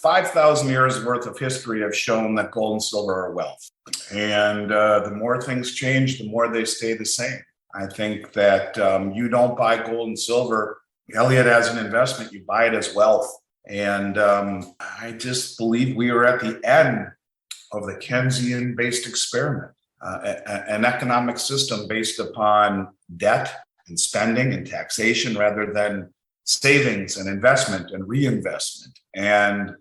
5,000 years worth of history have shown that gold and silver are wealth. And the more things change, the more they stay the same. I think that you don't buy gold and silver, Elliot, as an investment, you buy it as wealth. And I just believe we are at the end of the Keynesian-based experiment, an economic system based upon debt and spending and taxation rather than savings and investment and reinvestment. And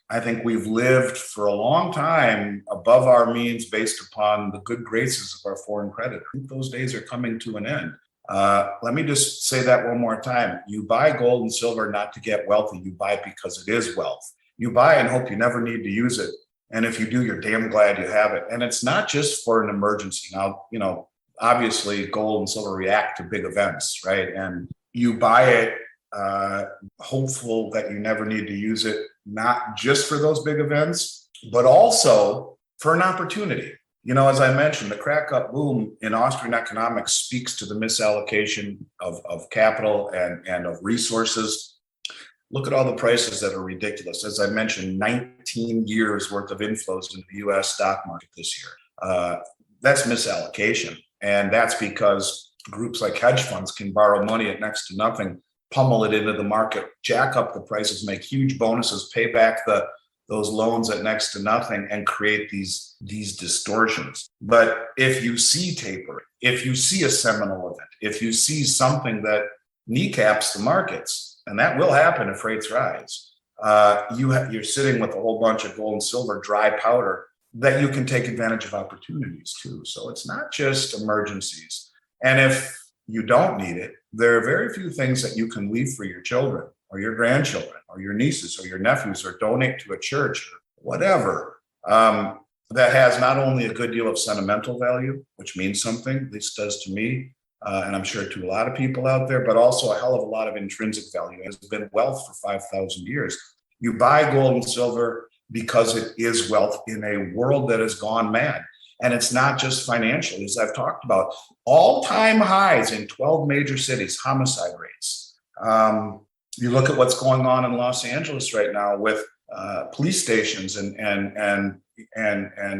I think we've lived for a long time above our means based upon the good graces of our foreign creditor. I think those days are coming to an end. Let me just say that one more time. You buy gold and silver not to get wealthy. You buy it because it is wealth. You buy and hope you never need to use it. And if you do, you're damn glad you have it. And it's not just for an emergency. Now, obviously gold and silver react to big events, right? And you buy it hopeful that you never need to use it, not just for those big events, but also for an opportunity. As I mentioned, the crack up boom in Austrian economics speaks to the misallocation of capital and of resources. Look at all the prices that are ridiculous. As I mentioned, 19 years worth of inflows into the US stock market this year. That's misallocation. And that's because groups like hedge funds can borrow money at next to nothing, pummel it into the market, jack up the prices, make huge bonuses, pay back those loans at next to nothing, and create these distortions. But if you see tapering, if you see a seminal event, if you see something that kneecaps the markets, and that will happen if rates rise, you're sitting with a whole bunch of gold and silver dry powder that you can take advantage of opportunities too. So it's not just emergencies. And if you don't need it, there are very few things that you can leave for your children or your grandchildren or your nieces or your nephews or donate to a church or whatever that has not only a good deal of sentimental value, which means something, at least does to me, and I'm sure to a lot of people out there, but also a hell of a lot of intrinsic value. It has been wealth for 5,000 years. You buy gold and silver because it is wealth in a world that has gone mad. And it's not just financially, as I've talked about, all-time highs in 12 major cities, homicide rates. You look at what's going on in Los Angeles right now with police stations and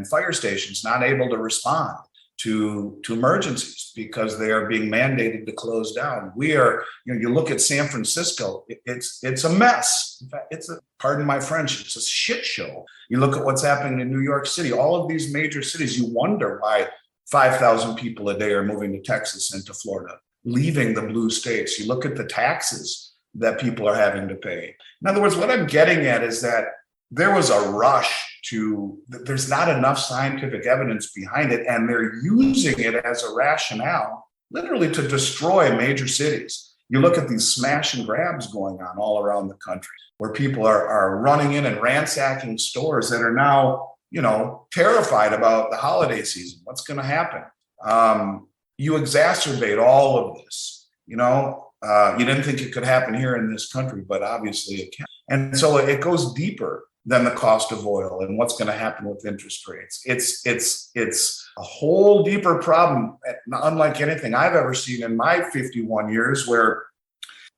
fire stations not able to respond to emergencies because they are being mandated to close down. We are, you look at San Francisco, it's a mess. In fact, pardon my French, it's a shit show. You look at what's happening in New York City, all of these major cities, you wonder why 5,000 people a day are moving to Texas and to Florida, leaving the blue states. You look at the taxes that people are having to pay. In other words, what I'm getting at is that there was a rush there's not enough scientific evidence behind it, and they're using it as a rationale, literally to destroy major cities. You look at these smash and grabs going on all around the country, where people are running in and ransacking stores that are now, terrified about the holiday season. What's going to happen? You exacerbate all of this. You didn't think it could happen here in this country, but obviously it can. And so it goes deeper than the cost of oil and what's going to happen with interest rates. It's a whole deeper problem, unlike anything I've ever seen in my 51 years, where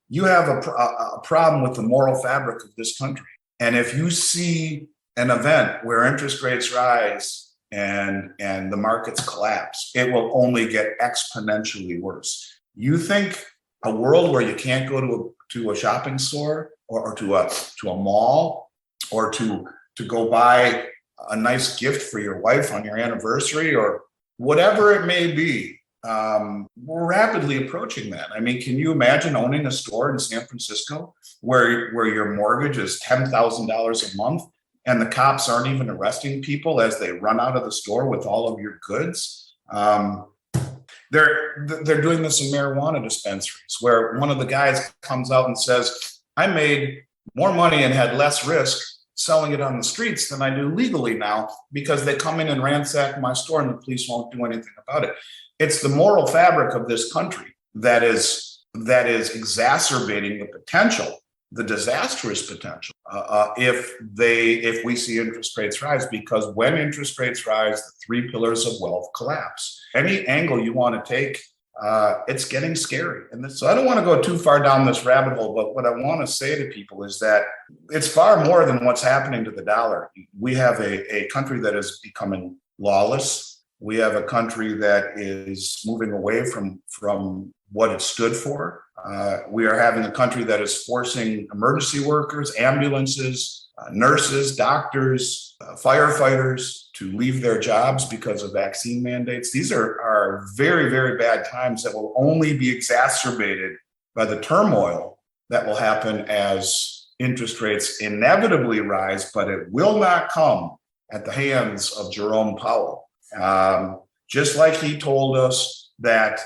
you have a problem with the moral fabric of this country. And if you see an event where interest rates rise and the markets collapse, it will only get exponentially worse. You think a world where you can't go to a shopping store or to a mall, or to go buy a nice gift for your wife on your anniversary, or whatever it may be, we're rapidly approaching that. I mean, can you imagine owning a store in San Francisco where your mortgage is $10,000 a month and the cops aren't even arresting people as they run out of the store with all of your goods? They're doing this in marijuana dispensaries, where one of the guys comes out and says, I made more money and had less risk selling it on the streets than I do legally now, because they come in and ransack my store and the police won't do anything about it. It's the moral fabric of this country that is exacerbating the potential, the disastrous potential, if we see interest rates rise, because when interest rates rise, the three pillars of wealth collapse. Any angle you want to take it's getting scary. And so I don't want to go too far down this rabbit hole, but what I want to say to people is that it's far more than what's happening to the dollar. We have a country that is becoming lawless. We have a country that is moving away from what it stood for. We are having a country that is forcing emergency workers, ambulances, nurses, doctors, firefighters to leave their jobs because of vaccine mandates. These are very, very bad times that will only be exacerbated by the turmoil that will happen as interest rates inevitably rise, but it will not come at the hands of Jerome Powell. Just like he told us that,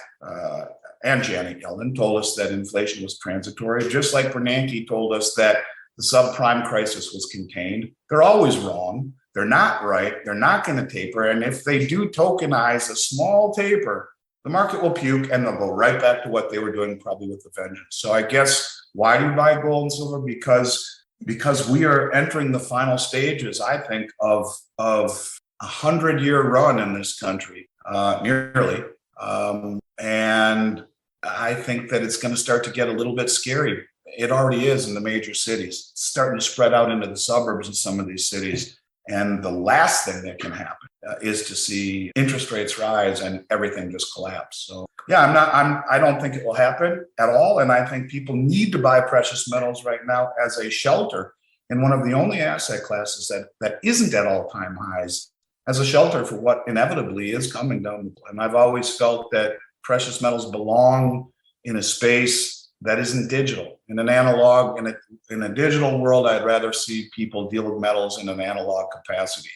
and Janet Yellen told us that inflation was transitory, just like Bernanke told us that the subprime crisis was contained. They're always wrong. They're not right. They're not going to taper. And if they do tokenize a small taper, the market will puke and they'll go right back to what they were doing, probably with a vengeance. So I guess, why do you buy gold and silver? Because we are entering the final stages, I think, of a 100-year run in this country, nearly. And I think that it's going to start to get a little bit scary. It already is in the major cities. It's starting to spread out into the suburbs in some of these cities. And the last thing that can happen is to see interest rates rise and everything just collapse. So yeah, I don't think it will happen at all. And I think people need to buy precious metals right now as a shelter in one of the only asset classes that isn't at all-time highs, as a shelter for what inevitably is coming down. And I've always felt that precious metals belong in a space that isn't digital. In an analog, in a digital world, I'd rather see people deal with metals in an analog capacity.